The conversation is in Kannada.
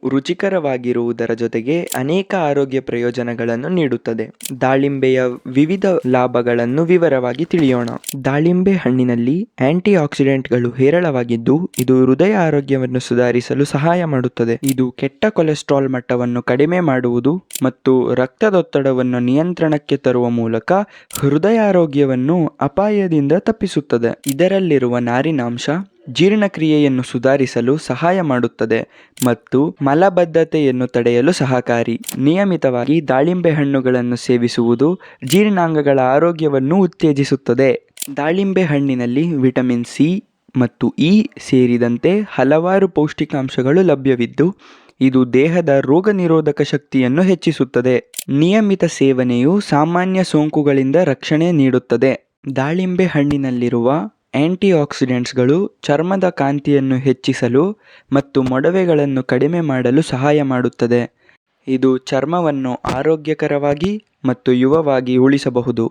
ರುಚಿಕರವಾಗಿರುವುದರ ಜೊತೆಗೆ ಅನೇಕ ಆರೋಗ್ಯ ಪ್ರಯೋಜನಗಳನ್ನು ನೀಡುತ್ತದೆ. ದಾಳಿಂಬೆಯ ವಿವಿಧ ಲಾಭಗಳನ್ನು ವಿವರವಾಗಿ ತಿಳಿಯೋಣ. ದಾಳಿಂಬೆ ಹಣ್ಣಿನಲ್ಲಿ ಆಂಟಿ ಆಕ್ಸಿಡೆಂಟ್ಗಳು ಹೇರಳವಾಗಿದ್ದು, ಇದು ಹೃದಯ ಆರೋಗ್ಯವನ್ನು ಸುಧಾರಿಸಲು ಸಹಾಯ ಮಾಡುತ್ತದೆ. ಇದು ಕೆಟ್ಟ ಕೊಲೆಸ್ಟ್ರಾಲ್ ಮಟ್ಟವನ್ನು ಕಡಿಮೆ ಮಾಡುವುದು ಮತ್ತು ರಕ್ತದೊತ್ತಡವನ್ನು ನಿಯಂತ್ರಣಕ್ಕೆ ತರುವ ಮೂಲಕ ಹೃದಯ ಆರೋಗ್ಯವನ್ನು ಅಪಾಯದಿಂದ ತಪ್ಪಿಸುತ್ತದೆ. ಇದರಲ್ಲಿರುವ ನಾರಿನಾಂಶ ಜೀರ್ಣಕ್ರಿಯೆಯನ್ನು ಸುಧಾರಿಸಲು ಸಹಾಯ ಮಾಡುತ್ತದೆ ಮತ್ತು ಮಲಬದ್ಧತೆಯನ್ನು ತಡೆಯಲು ಸಹಕಾರಿ. ನಿಯಮಿತವಾಗಿ ದಾಳಿಂಬೆ ಹಣ್ಣುಗಳನ್ನು ಸೇವಿಸುವುದು ಜೀರ್ಣಾಂಗಗಳ ಆರೋಗ್ಯವನ್ನು ಉತ್ತೇಜಿಸುತ್ತದೆ. ದಾಳಿಂಬೆ ಹಣ್ಣಿನಲ್ಲಿ ವಿಟಮಿನ್ ಸಿ ಮತ್ತು ಇ ಸೇರಿದಂತೆ ಹಲವಾರು ಪೌಷ್ಟಿಕಾಂಶಗಳು ಲಭ್ಯವಿದ್ದು, ಇದು ದೇಹದ ರೋಗ ನಿರೋಧಕ ಶಕ್ತಿಯನ್ನು ಹೆಚ್ಚಿಸುತ್ತದೆ. ನಿಯಮಿತ ಸೇವನೆಯು ಸಾಮಾನ್ಯ ಸೋಂಕುಗಳಿಂದ ರಕ್ಷಣೆ ನೀಡುತ್ತದೆ. ದಾಳಿಂಬೆ ಹಣ್ಣಿನಲ್ಲಿರುವ ಆಂಟಿ ಆಕ್ಸಿಡೆಂಟ್ಸ್ಗಳು ಚರ್ಮದ ಕಾಂತಿಯನ್ನು ಹೆಚ್ಚಿಸಲು ಮತ್ತು ಮೊಡವೆಗಳನ್ನು ಕಡಿಮೆ ಮಾಡಲು ಸಹಾಯ ಮಾಡುತ್ತದೆ. ಇದು ಚರ್ಮವನ್ನು ಆರೋಗ್ಯಕರವಾಗಿ ಮತ್ತು ಯುವವಾಗಿ ಉಳಿಸಬಹುದು.